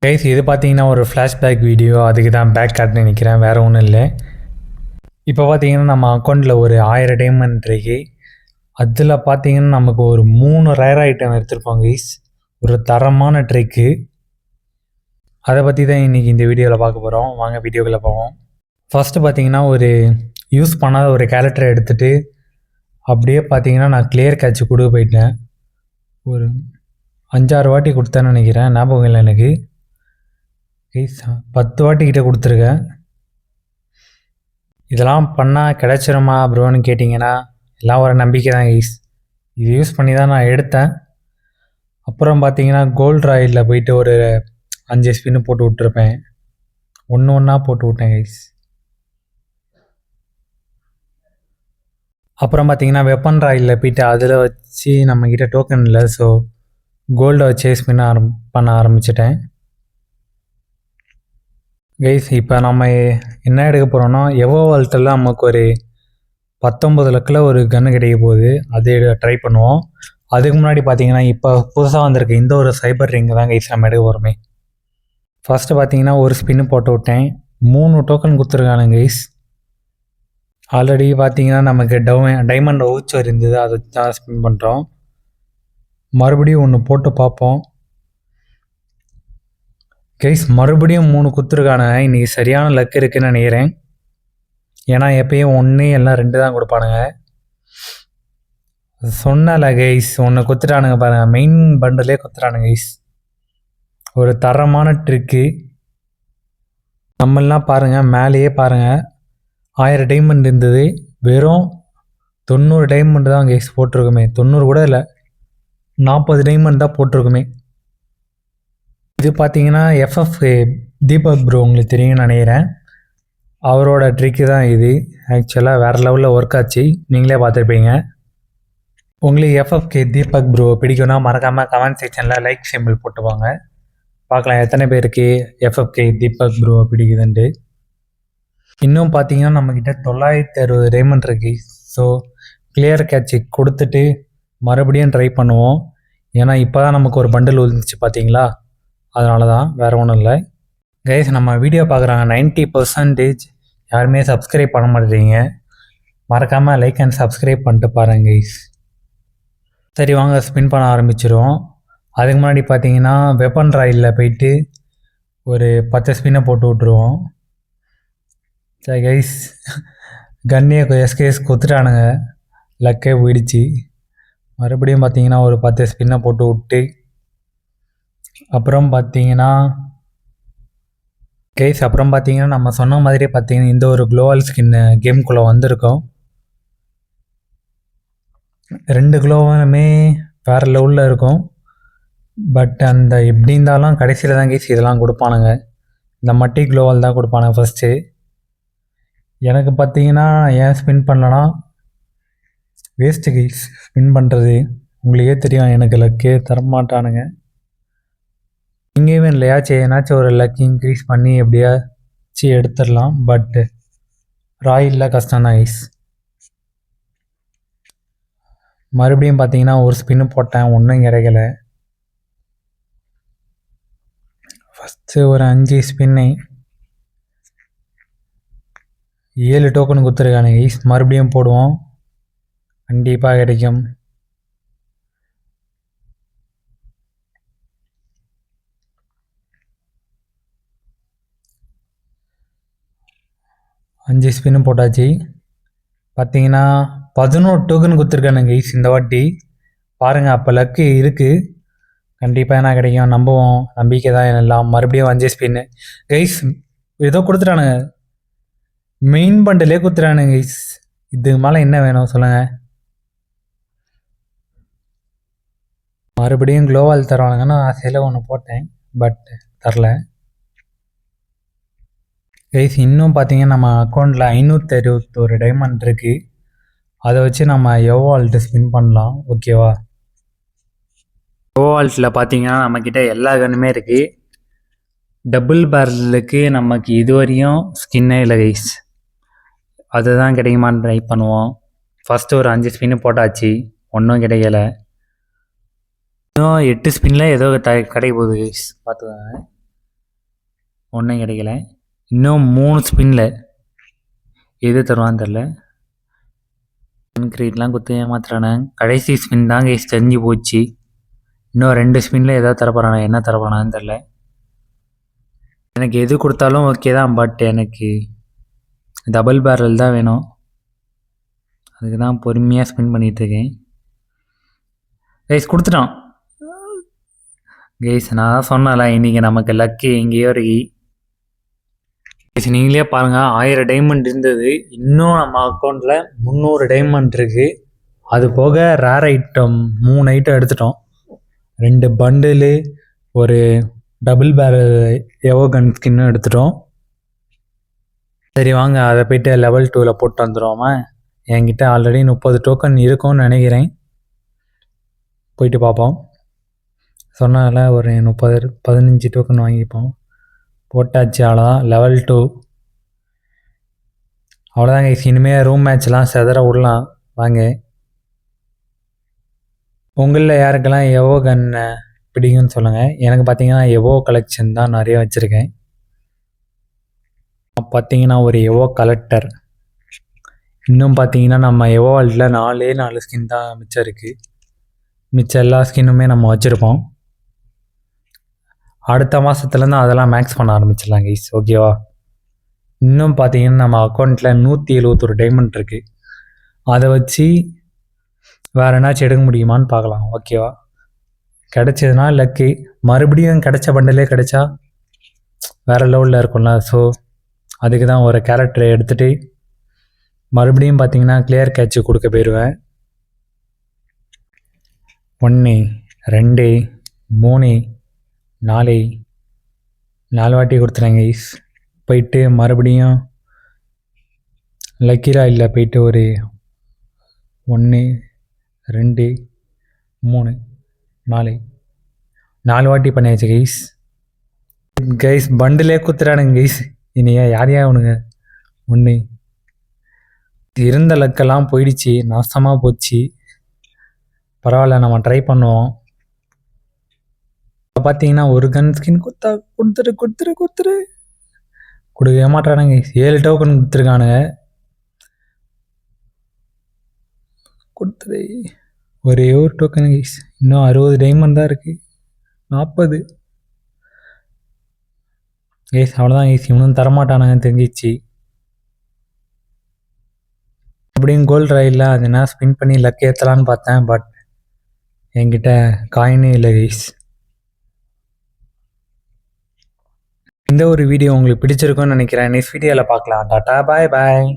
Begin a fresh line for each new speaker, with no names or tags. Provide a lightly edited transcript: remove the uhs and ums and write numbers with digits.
Guys இது பார்த்தீங்கன்னா ஒரு ஃப்ளாஷ்பேக் வீடியோ. அதுக்கு தான் பேக் காட்டுன்னு நினைக்கிறேன், வேறு ஒன்றும் இல்லை. இப்போ பார்த்தீங்கன்னா நம்ம அக்கௌண்ட்டில் ஒரு 1000 டைமண்ட் இருக்கு. அதில் பார்த்தீங்கன்னா நமக்கு ஒரு 3 ரேர் ஐட்டம் எடுத்துருப்போம் கைஸ். ஒரு தரமான ட்ரிக்கு. அதை பற்றி தான் இன்றைக்கி இந்த வீடியோவில் பார்க்க போகிறோம். வாங்க வீடியோக்குள்ளே போவோம். ஃபஸ்ட்டு பார்த்தீங்கன்னா ஒரு யூஸ் பண்ணாத ஒரு கேரக்டரை எடுத்துகிட்டு அப்படியே பார்த்தீங்கன்னா நான் கிளியர் கேட்ச் கொடுக்க போயிட்டேன். ஒரு 5-6 வாட்டி கொடுத்தேன்னு நினைக்கிறேன், ஞாபகம் இல்லை எனக்கு. கைஸ் 10 வாட்டி கிட்டே கொடுத்துருக்கேன். இதெல்லாம் பண்ணால் கிடச்சிருமா ப்ரோன்னு கேட்டிங்கன்னா எல்லாம் ஒரு நம்பிக்கை தான் கைஸ். இது யூஸ் பண்ணி தான் நான் எடுத்தேன். அப்புறம் பார்த்தீங்கன்னா கோல்ட் ராயில் போயிட்டு ஒரு 5 ஸ்பின்னு போட்டு விட்டுருப்பேன். ஒன்று ஒன்றா போட்டு விட்டேன் கைஸ். அப்புறம் பார்த்தீங்கன்னா வெப்பன் ராயில் போயிட்டு அதில் வச்சு நம்மக்கிட்ட டோக்கன் இல்லை, ஸோ கோல்டை வச்சு ஸ்பின் பண்ண ஆரம்பிச்சிட்டேன் கைஸ். இப்போ நம்ம என்ன எடுக்க போகிறோன்னா எவோவால்ட்டில் நமக்கு ஒரு 19 லக்கில் ஒரு கன்று கிடைக்க போகுது. அது ட்ரை பண்ணுவோம். அதுக்கு முன்னாடி பார்த்தீங்கன்னா இப்போ புதுசாக வந்திருக்கு இந்த ஒரு சைபர் ரிங்கு தான் கைஸ் நம்ம எடுக்க போகிறோமே. ஃபஸ்ட்டு பார்த்தீங்கன்னா ஒரு ஸ்பின்னு போட்டு விட்டேன். 3 டோக்கன் கொடுத்துருக்கானுங்க கைஸ். ஆல்ரெடி பார்த்தீங்கன்னா நமக்கு டைமண்ட் வவுச்சர் இருந்தது, அதை தான் ஸ்பின் பண்ணுறோம். மறுபடியும் ஒன்று போட்டு பார்ப்போம் கைஸ். மறுபடியும் 3 கொடுத்துருக்கானுங்க. இன்றைக்கி சரியான லக் இருக்குதுன்னு நினைக்கிறேன். ஏன்னா எப்பயும் 1 எல்லாம் 2 தான் கொடுப்பானுங்க. சொன்னல கைஸ், ஒன்று கொடுத்துட்டானுங்க பாருங்கள், மெயின் பண்டிலே கொடுத்துட்டானுங்க கைஸ். ஒரு தரமான ட்ரிக்கு. நம்மளாம் பாருங்கள், மேலேயே பாருங்கள் 1000 டைமண்ட் இருந்தது, வெறும் 90 டைமண்ட் தான் கைஸ் போட்டிருக்குமே. 90 கூட இல்லை, 40 டைமண்ட் தான் போட்டிருக்குமே. இது பார்த்தீங்கன்னா எஃப்எஃப் தீபக் ப்ரோ உங்களுக்கு தெரியும்னு நினைக்கிறேன். அவரோட ட்ரிக்கு தான் இது. ஆக்சுவலாக வேறு லெவலில் ஒர்க் ஆச்சு, நீங்களே பார்த்துருப்பீங்க. உங்களுக்கு எஃப்எஃப்கே தீபக் ப்ரோ பிடிக்கும்னா மறக்காமல் கமெண்ட் செக்ஷனில் லைக் சிம்பிள் போட்டுவாங்க. பார்க்கலாம் எத்தனை பேருக்கு எஃப்எஃப்கே தீபக் ப்ரோ பிடிக்குதுன்ட்டு. இன்னும் பார்த்தீங்கன்னா நம்மக்கிட்ட 960 டைமண்ட் இருக்குது. ஸோ கிளியர் கேட்ச் கொடுத்துட்டு மறுபடியும் ட்ரை பண்ணுவோம். ஏன்னா இப்போ தான் நமக்கு ஒரு பண்டில் விழுந்துச்சு பார்த்தீங்களா, அதனால தான், வேறு ஒன்றும் இல்லை கைஸ். நம்ம வீடியோ பார்க்குறாங்க 90% யாருமே சப்ஸ்கிரைப் பண்ண மாட்டேறீங்க. மறக்காமல் லைக் அண்ட் சப்ஸ்கிரைப் பண்ணிட்டு பாருங்க கைஸ். சரி வாங்க ஸ்பின் பண்ண ஆரம்பிச்சிடுவோம். அதுக்கு முன்னாடி பார்த்தீங்கன்னா வெப்பன் ராயில் போயிட்டு ஒரு 10 ஸ்பின்னை போட்டு விட்ருவோம். சரி கைஸ், கன்னியை எஸ்கேஸ் கொடுத்துட்டானுங்க, லக்கே போயிடுச்சு. மறுபடியும் பார்த்தீங்கன்னா ஒரு 10 ஸ்பின்னை போட்டு விட்டு அப்புறம் பார்த்தீங்கன்னா கைஸ் நம்ம சொன்ன மாதிரியே பார்த்தீங்கன்னா இந்த ஒரு க்ளோவல் ஸ்கின்னு கேம்குள்ளே வந்திருக்கோம். 2 க்ளோவலுமே வேறு லெவலில் இருக்கும். பட் அந்த எப்படி இருந்தாலும் கடைசியில் தான் கைஸ் இதெல்லாம் கொடுப்பானுங்க. இந்த மட்டி க்ளோவல் தான் கொடுப்பானுங்க ஃபஸ்ட்டு. எனக்கு பார்த்தீங்கன்னா ஏன் ஸ்பின் பண்ணலன்னா வேஸ்ட்டு கைஸ் ஸ்பின் பண்ணுறது. உங்களுக்கே தெரியும் எனக்கு லக்கே தரமாட்டானுங்க. இங்கேயும் இல்லையாச்சும் ஏன்னாச்சும் ஒரு லக் இன்க்ரீஸ் பண்ணி எப்படியாச்சும் எடுத்துடலாம். பட்டு ராயில் கஷ்டம் தான் கைஸ். மறுபடியும் பார்த்தீங்கன்னா ஒரு ஸ்பின்னு போட்டேன், ஒன்றும் கிடைக்கல. ஃபஸ்ட்டு ஒரு 5 ஸ்பின்னு 7 டோக்கன் கொடுத்துருக்கானு கைஸ். மறுபடியும் போடுவோம், கண்டிப்பாக கிடைக்கும். அஞ்சு ஸ்பின்னு போட்டாச்சு. பார்த்தீங்கன்னா 11 டோக்கன் கொடுத்துருக்கானுங்க கைஸ் இந்த வாட்டி. பாருங்கள், அப்போ லக்கு இருக்குது, கண்டிப்பாக என்ன கிடைக்கும், நம்புவோம், நம்பிக்கை தான் எல்லாம். மறுபடியும் 5 ஸ்பின்னு கைஸ். ஏதோ கொடுத்துட்டானுங்க, மெயின் பண்டிலே கொடுத்துட்டானுங்க கைஸ். இதுக்கு மேலே என்ன வேணும் சொல்லுங்கள். மறுபடியும் க்ளோவால் தருவானுங்கன்னா ஆசையில் ஒன்று போட்டேன், பட் தரல கைஸ். இன்னும் பார்த்தீங்கன்னா நம்ம அக்கௌண்ட்டில் 561 டைமண்ட் இருக்குது. அதை வச்சு நம்ம எவோவால்ட்டு ஸ்பின் பண்ணலாம், ஓகேவா. எவோவால்ட்டில் பார்த்தீங்கன்னா நம்மக்கிட்ட எல்லா கன்னுமே இருக்குது. டபுள் பேரலுக்கு நமக்கு இதுவரையும் ஸ்கின்னே இல்லை கைஸ். அதுதான் கிடைக்குமான்னு ட்ரை பண்ணுவோம். ஃபஸ்ட்டு ஒரு 5 ஸ்பின்னு போட்டாச்சு, ஒன்றும் கிடைக்கல. இன்னும் 8 ஸ்பின்னில் ஏதோ கிடைக்க போகுது கைஸ், பார்த்துக்கோங்க. ஒன்றும் கிடைக்கல. இன்னும் 3 ஸ்பின்னில் எது தருவான்னு தெரில. கிரீட்லாம் குத்து ஏமாத்துறானே. கடைசி ஸ்பின் தான் கைஸ் தெரிஞ்சு போச்சு. இன்னும் 2 ஸ்பின்னில் எதாவது தரப்போறானா, என்ன தரப்போறான்னு தெரில. எனக்கு எது கொடுத்தாலும் ஓகே தான், பட் எனக்கு டபுள் பேரல் தான் வேணும். அதுக்கு தான் பொறுமையாக ஸ்பின் பண்ணிகிட்ருக்கேன். கைஸ் கொடுத்துட்டான். கைஸ் நான் தான் சொன்னல, இன்றைக்கி நமக்கு லக்கு எங்கேயோ இருக்கு. கைஸ் நீங்களே பாருங்கள், 1000 டைமண்ட் இருந்தது. இன்னும் நம்ம அக்கௌண்ட்டில் 300 டைமண்ட் இருக்குது. அது போக ரேர் ஐட்டம் 3 ஐட்டம் எடுத்துட்டோம். 2 பண்டிலு, ஒரு டபுள் பேரல் எவோகன் ஸ்கின்னும் எடுத்துட்டோம். சரி வாங்க அதை போய்ட்டு லெவல் 2ல் போட்டு வந்துடுவோமா. என்கிட்ட ஆல்ரெடி 30 டோக்கன் இருக்கும்னு நினைக்கிறேன். போயிட்டு பார்ப்போம். சொன்னால ஒரு 15 டோக்கன் வாங்கிப்போம். போட்டாச்சு, அவ்வளோதான். லெவல் 2 அவ்வளோதாங்க. இனிமேல் ரூம் மேட்ச்லாம் செதற விடலாம் வாங்க. உங்களில் யாருக்கெல்லாம் எவோ கன்னை பிடிக்கும்னு சொல்லுங்கள். எனக்கு பார்த்தீங்கன்னா எவோ கலெக்ஷன் தான் நிறைய வச்சுருக்கேன். பார்த்தீங்கன்னா ஒரு எவோ கலெக்டர். இன்னும் பார்த்தீங்கன்னா நம்ம எவோ வேர்ல்டில் 4 ஸ்கின் தான் மிச்சம் இருக்குது. மிச்சம் எல்லா ஸ்கின்னுமே நம்ம வச்சுருப்போம். அடுத்த மாதத்துலேருந்து அதெல்லாம் மேக்ஸ் பண்ண ஆரம்பிச்சிடலாம் கைஸ், ஓகேவா. இன்னும் பார்த்தீங்கன்னா நம்ம அக்கௌண்ட்டில் 171 டைமண்ட் இருக்குது. அதை வச்சு வேறு என்னாச்சும் எடுக்க முடியுமான்னு பார்க்கலாம், ஓகேவா. கிடச்சதுன்னா லக்கு. மறுபடியும் கிடச்ச பண்டலே கிடச்சா வேறு லெவலில் இருக்கும்ல. ஸோ அதுக்கு தான் ஒரு கேரக்டரை எடுத்துகிட்டு மறுபடியும் பார்த்தீங்கன்னா கிளியர் கேட்சு கொடுக்க போயிடுவேன். 1 2 3 4 வாட்டி கொடுத்துறேன் கைஸ். போயிட்டு மறுபடியும் லக்கீரா இல்லை, போயிட்டு ஒரு 1 2 3 4 வாட்டி பண்ணியாச்சு கைஸ். கைஸ் பண்டிலே குத்துறானுங்க கைஸ். இனியா யார் அவனுங்க. 1 இருந்த லக்கெல்லாம் போயிடுச்சு, நாசமாக போச்சு. பரவாயில்ல, நம்ம ட்ரை பண்ணுவோம். இப்போ பார்த்தீங்கன்னா ஒரு கன் ஸ்கின் கொடுத்துரு கொடுக்கவே மாட்டானுங்க. 7 டோக்கன் கொடுத்துருக்கானுங்க. கொடுத்துரு ஒரே ஒரு டோக்கன் கைஸ். இன்னும் 60 டைமண்ட் தான் இருக்குது. 40 கைஸ். அவ்வளோதான் கைஸ், இன்னும் தரமாட்டானுங்க தெரிஞ்சிச்சு. அப்படியும் கோல்டு ராயில் அது என்ன ஸ்பின் பண்ணி லக் ஏற்றலான்னு பார்த்தேன், பட் என்கிட்ட காயினே இல்லை கைஸ். இந்த ஒரு வீடியோ உங்களுக்கு பிடிச்சிருக்குன்னு நினைக்கிறேன். நெக்ஸ்ட் வீடியோவில் பார்க்கலாம். டாட்டா பாய் பாய்.